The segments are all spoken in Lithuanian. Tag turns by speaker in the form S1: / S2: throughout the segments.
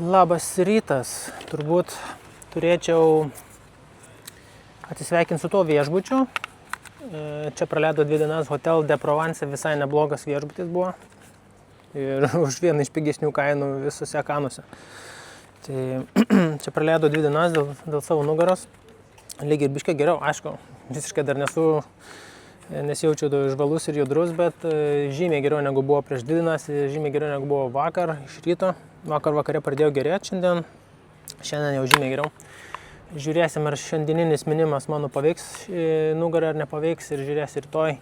S1: Labas rytas. Turbūt turėčiau atsisveikinti su tuo viešbučiu. Čia praleido 2 dienas Hotel de Provence, visai neblogas viešbutis buvo. Ir už vieną iš pigesnių kainų visose kanuose. Tai čia praleido 2 dienas dėl savo nugaros. Lygiai ir biškai geriau, aišku, visiškai dar nesijaučiu žvalus ir judrus, bet žymiai geriau negu buvo prieš 2 dienas, žymiai geriau negu buvo vakar iš ryto. Vakare pradėjau gerėti šiandien jau žymiai geriau. Žiūrėsim, ar šiandieninis minimas mano paveiks nugarą ar nepaveiks ir žiūrėsim rytoj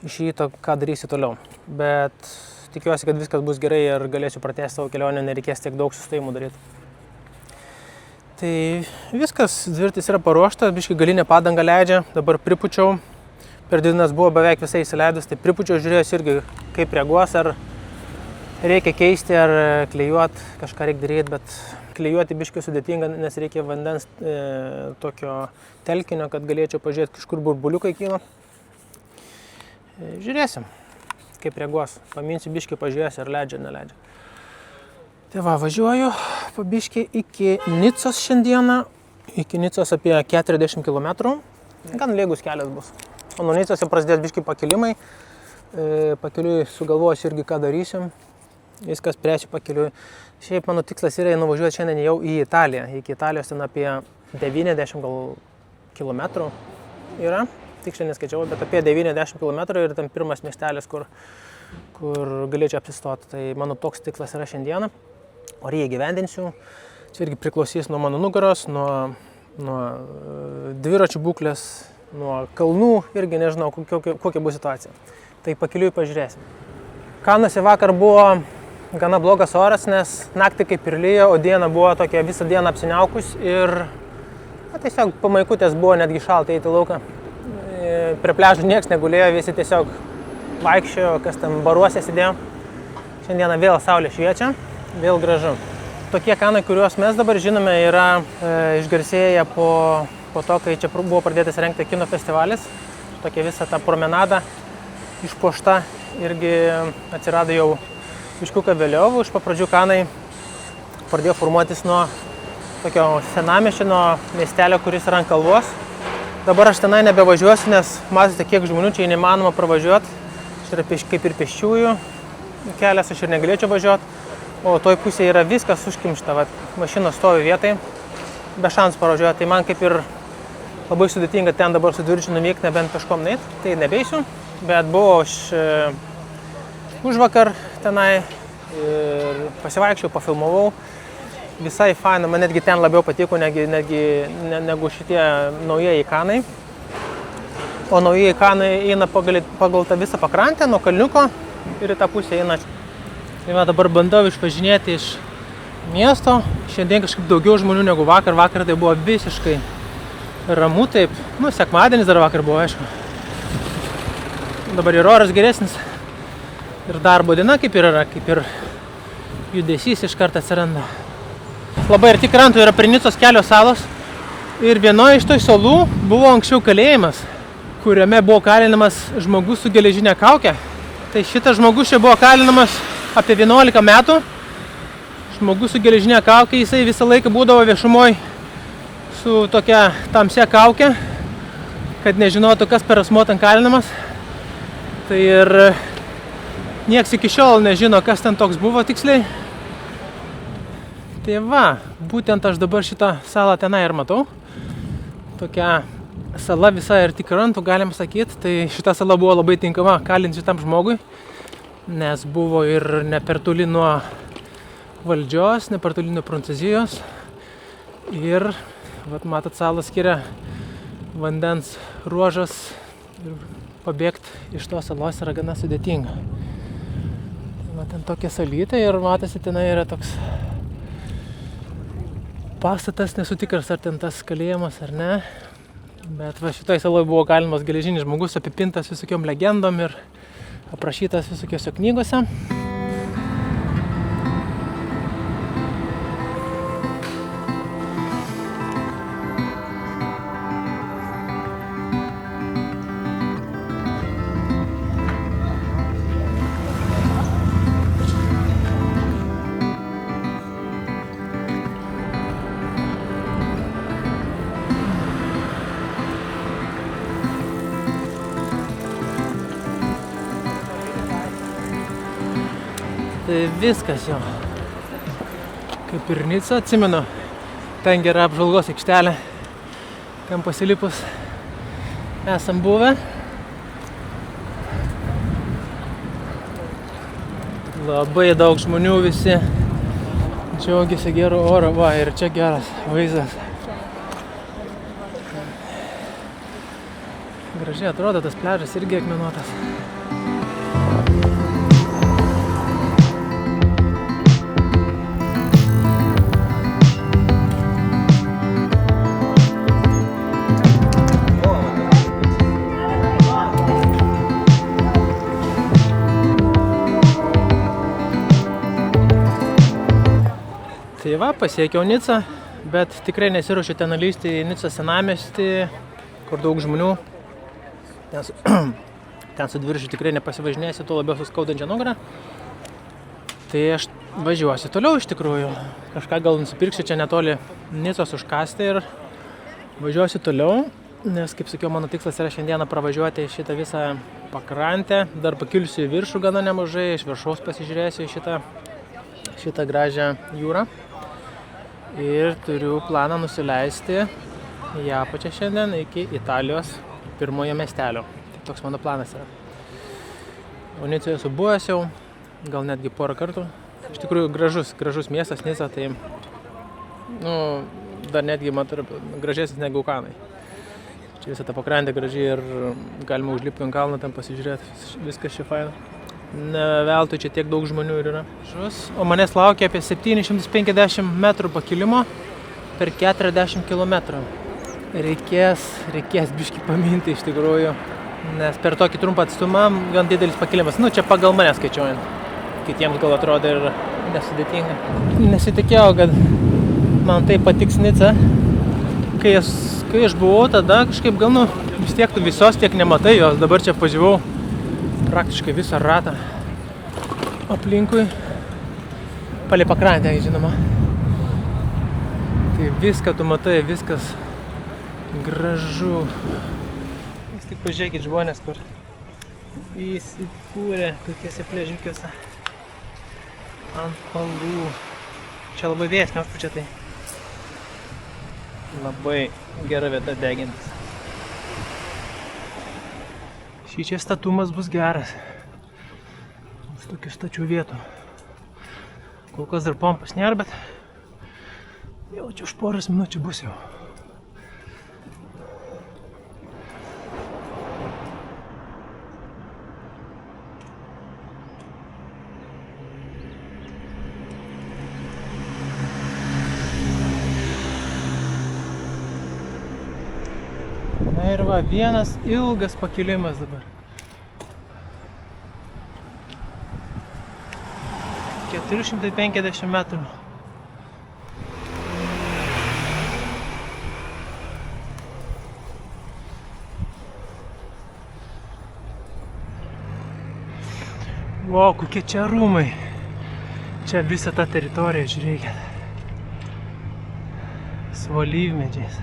S1: iš ryto, ką darysiu toliau. Bet tikiuosi, kad viskas bus gerai ir galėsiu pratęsti savo kelionę, nereikės tiek daug sustojimų daryti. Tai viskas, dviratis yra paruoštas, biškai galinė padanga leidžia, dabar pripučiau. Per 2 dienas buvo beveik visai įsileidus, tai pripučiau, žiūrėsiu irgi, kaip reaguos, ar reikia keisti, ar klijuoti, kažką reikia daryti, bet klijuoti biškai sudėtinga, nes reikia vandens tokio telkinio, kad galėčiau pažiūrėti, kažkur burbuliukai kyla. Žiūrėsim, kaip reaguos. Paminsiu biškai, pažiūrėsiu, ar leidžia, ar neleidžia. Tai va, važiuoju pabiškai iki Nicos šiandieną. Iki Nicos apie 40 km. Gan lėgus kelias bus. O nuo Nicos jau prasidės biškai pakilimai. Pakeliui sugalvosiu irgi, ką darysim. Viskas priešiu pakeliui. Šiaip mano tikslas yra nuvažiuoti šiandien jau į Italiją. Iki Italijos ten apie 90 km yra. Tiksliai neskaičiau, bet apie 90 km ir ten pirmas miestelis, kur galėčiau apsistoti. Tai mano toks tikslas yra šiandieną. O jį įgyvendinsiu. Čia irgi priklausys nuo mano nugaros, nuo dviračių būklės, nuo kalnų, irgi nežinau, kokia bus situacija. Tai pakeliui pažiūrėsim. Kanuose vakar buvo gana blogas oras, nes naktį kaip ir lyjo, o diena buvo tokia visą dieną apsiniaukus ir tiesiog pamaikutės buvo netgi šalta eiti į lauką. Prie pliažų nieks negulėjo, visi tiesiog vaikščiojo, kas ten baruose sėdėjo. Šiandieną vėl saulė šviečia, vėl gražu. Tokie kanai, kuriuos mes dabar žinome, yra išgarsėję po to, kai čia buvo pradėtas rengti kino festivalis. Tokia visa ta promenada išpuošta irgi atsirado jau biškuką vėliau. Iš pradžių kanai pradėjo formuotis nuo tokio senamiesčio, nuo miestelio, kuris yra ant kalvos. Dabar aš tenai nebevažiuosiu, nes matote, kiek žmonių čia neįmanoma pravažiuoti. Čia yra kaip ir pėsčiųjų kelias, aš ir negalėčiau važiuoti. O toj pusėje yra viskas užkimšta, mašinos stovi vietai, be šansų pravažiuoti. Tai man kaip ir labai sudėtinga ten dabar su dviračiu nuvykti, nebent kažkom neit, tai nebeisiu. Bet buvau užvakar tenai ir pasivaikščiau, pafilmavau. Visai faina, man netgi ten labiau patiko negu šitie naujieji kanai. O naujieji kanai eina pagal tą visą pakrantę nuo kalniuko ir į tą pusę eina. Tai dabar bandau išvažinėti iš miesto. Šiandien kažkaip daugiau žmonių negu vakar. Vakar tai buvo visiškai ramu, taip. Sekmadienis dar vakar buvo, aišku. Dabar ir oras geresnis. Ir darbo diena kaip ir yra, kaip ir judesys iš karto atsiranda. Labai arti krantų yra prie Nicos kelios salos. Ir vienoje iš toj salų buvo anksčiau kalėjimas, kuriame buvo kalinamas žmogus su geležinė kaukė. Tai šitas žmogus čia buvo kalinamas apie 11 metų. Žmogus su geležinė kaukė, jisai visą laiką būdavo viešumoj su tokia tamsia kaukė, kad nežinotų, kas per asmuo ten kalinamas. Tai ir nieks iki šiol nežino, kas ten toks buvo tiksliai. Tai va, būtent aš dabar šitą salą tenai ir matau. Tokia sala visa arti krantų, galim sakyti. Tai šita sala buvo labai tinkama kalinti šitam žmogui, nes buvo ir ne per toli nuo valdžios, ne per toli nuo Prancūzijos. Ir, matot, salą skiria vandens ruožas ir pabėgti iš tos salos yra gana sudėtinga. Ten tokia salytė ir matosi, tenai yra toks pastatas, nesu tikras, ar ten tas kalėjimas ar ne. Bet šitoj saloje buvo kalinamas geležinis žmogus, apipintas visokiom legendom ir aprašytas visokiose knygose. Tai viskas jau. Kaip ir Nica, atsimenu, ten gera apžvalgos aikštelė, ten pasilipus esam buvę. Labai daug žmonių, visi džiaugiasi geru oro, va, ir čia geras vaizdas. Gražiai atrodo, tas pliažas irgi akmenuotas. Tai va, pasiekiau Nicą, bet tikrai nesiruošiu ten lįsti į Nicos senamiestį, kur daug žmonių. Nes ten su dviračiu tikrai nepasivažinėsi, tuo labiau su skaudančia nugarą. Tai aš važiuosiu toliau iš tikrųjų. Kažką gal nusipirksiu čia netoli Nicos užkasti ir važiuosiu toliau. Nes, kaip sakiau, mano tikslas yra šiandieną pravažiuoti šitą visą pakrantę. Dar pakilsiu į viršų gana nemažai, iš viršaus pasižiūrėsiu į šitą gražią jūrą. Ir turiu planą nusileisti į apačią šiandien iki Italijos pirmojo miestelio. Tai toks mano planas yra. O Nicoje esu buvęs jau, gal netgi porą kartų. Iš tikrųjų gražus miestas Nica, tai dar netgi gražesnis negu Kanai. Čia visą tą pakrantę gražiai ir galima užlipti ant kalno, ten pasižiūrėti, viskas čia faina. Ne veltui čia tiek daug žmonių ir yra. O manęs laukia apie 750 metrų pakilimo per 40 km. Reikės biškį paminti iš tikrųjų, nes per tokį trumpą atstumą gan didelis pakilimas. Čia pagal mane skaičiuojant. Kitiems gal atrodo ir nesudėtinga. Nesitikėjau, kad man tai patiks Nica. Kai aš buvau, tada kažkaip gal vis tiek tu visos tiek nematai jos. Dabar čia pažiūrėjau praktiškai visą ratą aplinkui, palei pakrantę, žinoma. Tai viską tu matai, viskas gražu. Jūs tik pažiūrėkit žmonės, kur įsikūrė tokiuose pliažiukiuose ant palų. Čia labai vėsnio užpučia, tai labai gera vieta degintis. Šį čia statumas bus geras. Bus tokių stačių vietų. Kol kas dar pompas nėra, bet jau čia už poros minučių bus jau. Na ir va, vienas ilgas pakilimas dabar. 450 metrų. Wow, kokie čia rūmai. Čia visa ta teritorija, žiūrėkit. Su alyvmedžiais.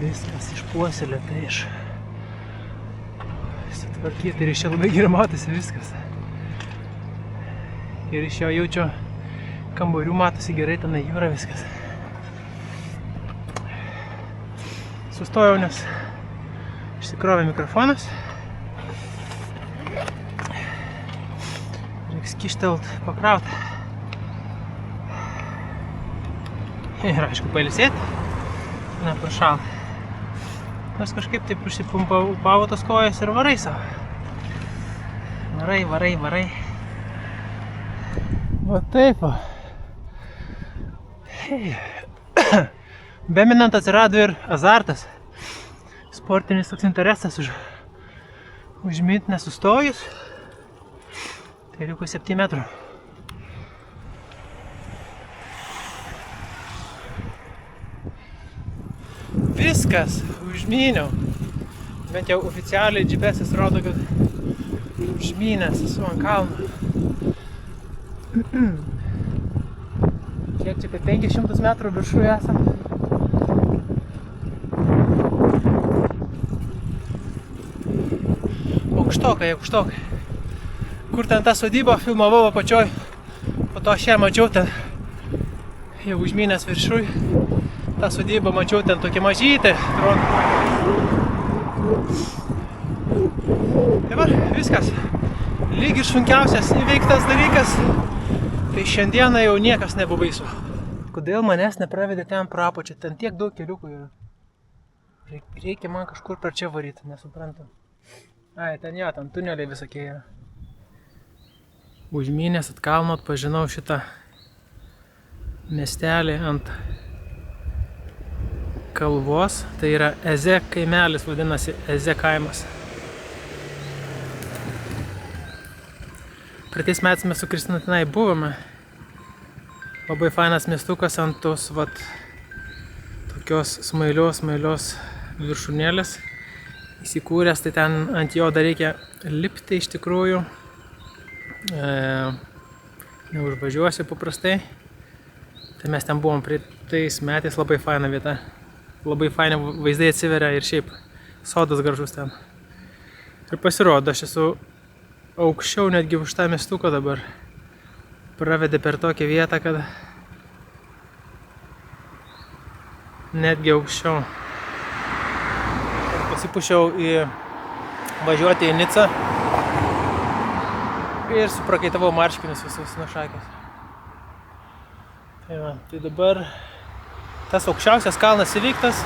S1: Viskas išpuoselėta, sutvarkyti ir iš čia labai gerai matosi viskas. Ir iš jo jaučio kambarių matosi gerai, ten jūra viskas. Sustojau, nes išsikrovė mikrofonas. Reiks kištelt, pakraut. Ir aišku, pailsėti. Neprašal. Nors kažkaip taip užsipumpavo tos kojas ir varai savo. Varai. Va taip va. Beminant atsirado ir azartas. Sportinis toks interesas užminti nesustojus. Tai liko 7 metrų. Viskas, užmyniau. Bent jau oficialiai GPS rodo, kad užmynęs esu ant kalno. Kiek čia apie 500 metrų viršų esam. Aukštokai. kur ten tą sodybą filmavau apačioj. Po to aš ją mačiau ten, jau užmynęs viršui. tą sodybą mačiau, ten tokia mažytė. Tai va, viskas. Lyg ir sunkiausias įveiktas dalykas, tai šiandieną jau niekas nebebaisu. Kodėl manęs nepravedė ten prapočią? Ten tiek daug keliukų yra. Reikia man kažkur per čia varyti, nesuprantu. Ai, ten jo, ten tuneliai visokie yra. Užmynęs atkalno atpažinau šitą miestelį ant kalvos. Tai yra Eze kaimelis, vadinasi Eze kaimas. Praeitais metais mes su Kristina tenai buvome. Labai fainas miestukas ant tos, vat, tokios smailios viršūnėlės įsikūręs, tai ten ant jo dar reikia lipti iš tikrųjų. Neužvažiuosiu paprastai. Tai mes ten buvom praeitais metais, labai faina vieta. Labai faina vaizdai atsiveria ir šiaip sodas gražus ten. Ir pasirodo, aš esu aukščiau netgi už tą miestuką dabar. Pravedė per tokią vietą, kad netgi aukščiau. Pasipušiau važiuoti į Nicą ir suprakaitavau marškinius visus nuo šakės. Tai dabar tas aukščiausias kalnas įveiktas.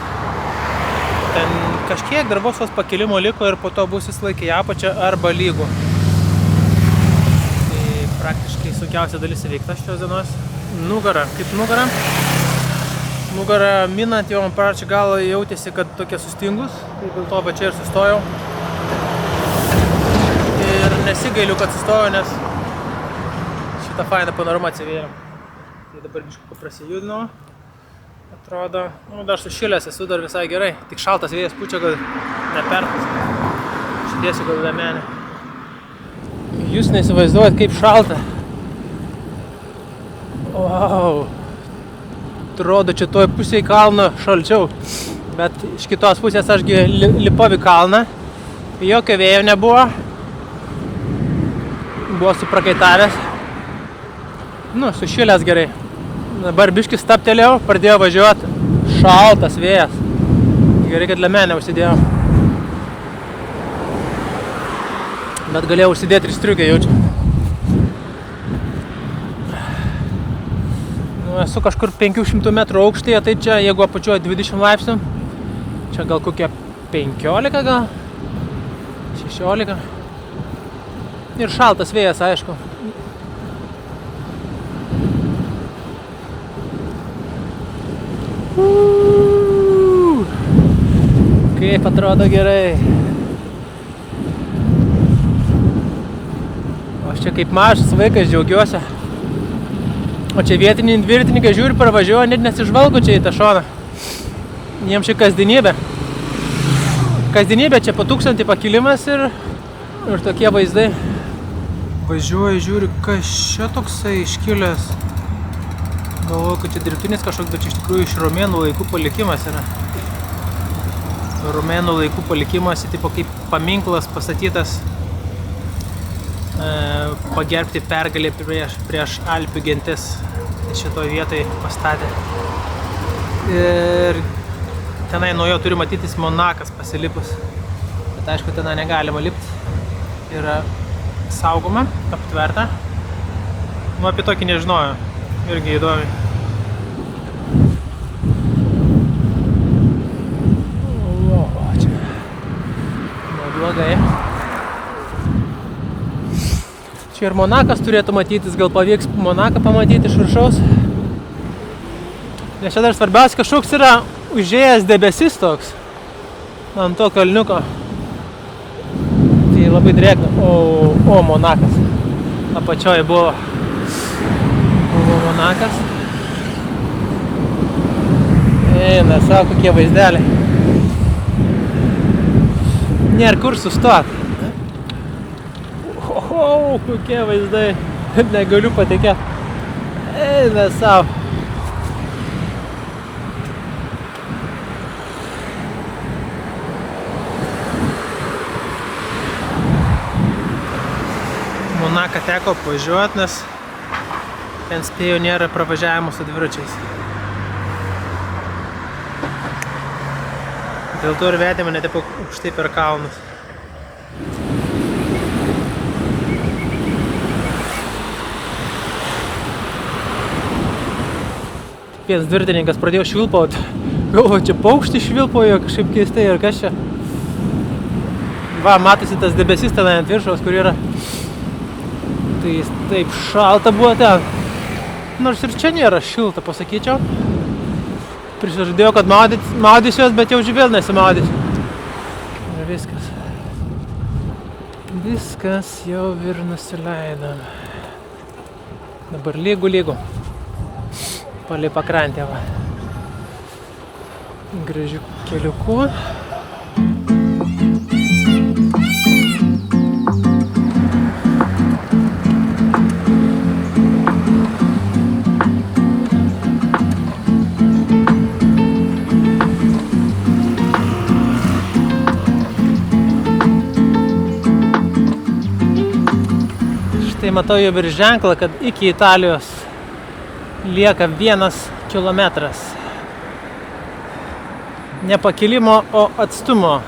S1: Ten kažkiek darbos pakilimo liko ir po to bus vis laikai apačia arba lygų. Tai praktiškai sunkiausia dalis įveikta šios dienos. Nugara, kaip nugara. Nugara minant jau ant paračio galo jautėsi, kad tokie sustingus. Tai dėl to va čia ir sustojau. Ir nesigailiu, kad sustojau, nes šitą fainą panoramą atsivėrė. Tai dabar biškį paprasijudinau. Atrodo, dar sušilęs esu dar visai gerai. Tik šaltas vėjas pučia, kad nepertas. Šidėsiu gal lemenį. Jūs neįsivaizduojat, kaip šalta. Wow. Atrodo, čia toj pusėje kalno šalčiau. Bet iš kitos pusės ašgi lipau į kalną. Jokio vėjo nebuvo. Buvo suprakaitavęs. Sušilęs gerai. Dabar biškį staptelėjau, pradėjau važiuoti. Šaltas vėjas. Gerai, kad lemenę užsidėjau. Bet galėjau užsidėti ir striukę jaučiu. Esu kažkur 500 metrų aukštyje, tai čia, jeigu apačioje 20 laipsnių, čia gal kokie 15 gal, 16. Ir šaltas vėjas, aišku. Kaip atrodo gerai. O aš čia kaip mažas vaikas džiaugiuosi. O čia vietiniai dviratininkai žiūri, pravažiuoja, net nesižvalgo čia į tą šoną. Jiems čia kasdienybė. Kasdienybė čia po 1000 pakilimas ir tokie vaizdai. Važiuoja, žiūri, kas čia toksai iškilęs. Galvoju, kad čia dirbtinis kažkoks, bet čia iš tikrųjų iš romėnų laikų palikimas yra. Romėnų laikų palikimas, tipo kaip paminklas pastatytas pagerbti pergalę prieš Alpių gentis. Šitoj vietoj pastatė. Ir tenai nuo jo turi matytis Monakas pasilipus. Bet aišku, tenai negalima lipti. Yra saugoma, aptverta. Apie tokį nežinojau. Irgi įdomi. O, čia. Neblogai. Čia ir Monakas turėtų matytis, gal pavyks Monaką pamatyti iš viršaus. Nes čia dar svarbiausia kažkoks yra užėjęs debesis toks ant to kalniuko. Tai labai drėgna. O, Monakas. Apačioje buvo Monakas. Eina, savo kokie vaizdeliai. Nėra kur sustot. O, kokie vaizdai. Negaliu patikėti. Eina savo. Larnaką teko apvažiuoti, nes ten spėjau nėra pravažiavimo su dviračiais. Dėl to ir vedė mane taip aukštai per kalnus. Vienas dviratininkas pradėjo švilpauti. Galvoju, čia paukštį švilpauja kažkaip keistai ir kas čia. Va, matosi tas debesis ten ant viršaus, kur yra. Tai taip šalta buvo ten. Nors ir čia nėra šilta, pasakyčiau. Prisižadėjau, kad maudysiuos, bet jau vėl nesimaudysiu. Ir viskas. Viskas jau ir nusileido. Dabar lygu. Palei pakrantę, va. Gražiu keliuku. Štai matau jau ir ženklą, kad iki Italijos lieka 1 kilometras. Ne pakilimo, o atstumo.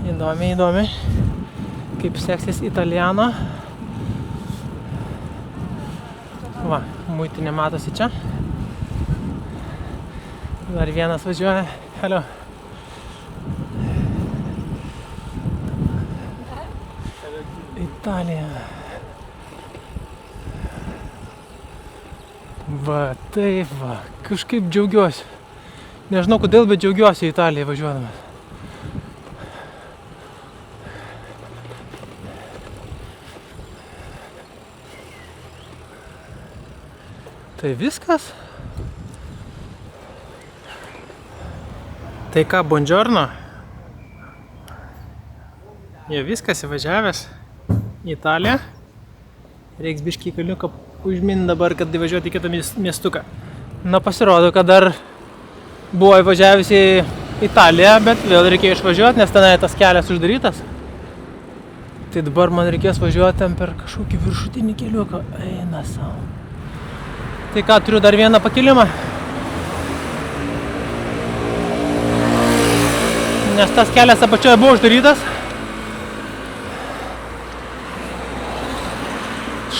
S1: Įdomi. Kaip seksis Italiano. Va, muitinė matosi čia. Dar vienas važiuoja. Hello. Italija. Va, taip va. Kažkaip džiaugiuosi. Nežinau kodėl, bet džiaugiuosi į Italiją važiuodamas. Tai viskas. Tai ką, buongiorno. Jau viskas įvažiavęs į Italiją. Reiks biškį kalniuką užminti dabar, kad įvažiuoti į kitą miestuką. Na, pasirodo, kad dar buvo įvažiavęs į Italiją, bet vėl reikėjo išvažiuoti, nes tenai tas kelias uždarytas. Tai dabar man reikės važiuoti ten per kažkokį viršutinį keliuką. Eina savo. Tai ką, turiu dar vieną pakilimą. Nes tas kelias apačioje buvo uždarytas.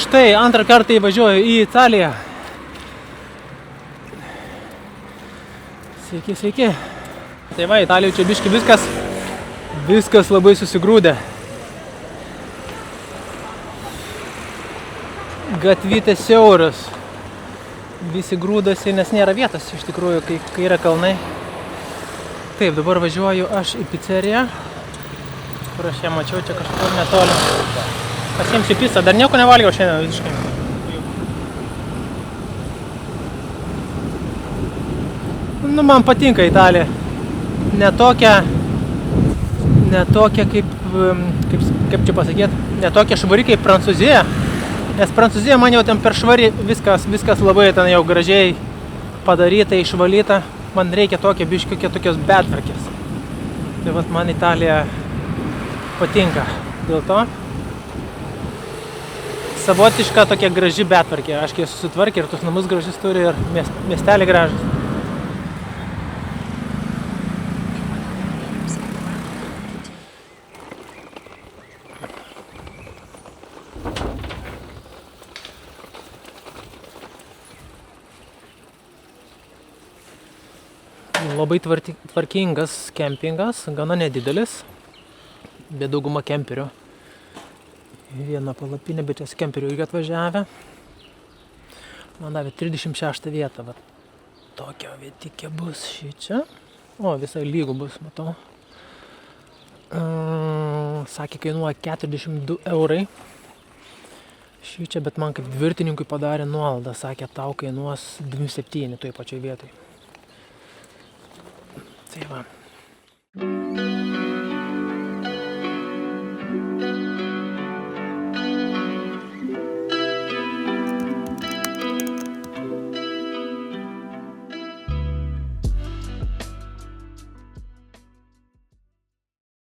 S1: Štai, antrą kartą įvažiuoju į Italiją. Sveiki. Tai va, Italijoje čia biški viskas labai susigrūdė. Gatvytės siauras. Visi grūdasi, nes nėra vietos iš tikrųjų, kai yra kalnai. Taip, dabar važiuoju aš į pizzeriją, kur aš ją mačiau čia kažkur netoli. Pasiimsiu pizzą, dar nieko nevalgiau šiandien visiškai. Nu, man patinka Italija. Ne tokia kaip čia pasakyti, ne tokia švari kaip Prancūzija. Nes Prancūzija man jau ten per švari, viskas labai ten jau gražiai padaryta, išvalyta. Man reikia tokia biškių tokios betvarkės. Tai vat man Italija patinka. Dėl to savotiška tokia graži betvarkė. Aiškiai susitvarkė ir tus namus gražius turi ir miestelį gražus. Labai tvarkingas kempingas, gana nedidelis, bet dauguma kemperių. Viena palapinė, bet jas kemperių irgi atvažiavę. Man davė 36 vietą, va. Tokia vietikė bus šičia. O, visai lygų bus, matau. Sakė, kainuoja 42 eurai. Šičia, bet man kaip dvirtininkui padarė nuolaidą. Sakė, tau kainuos 27 toj pačioj vietoj. Tai va.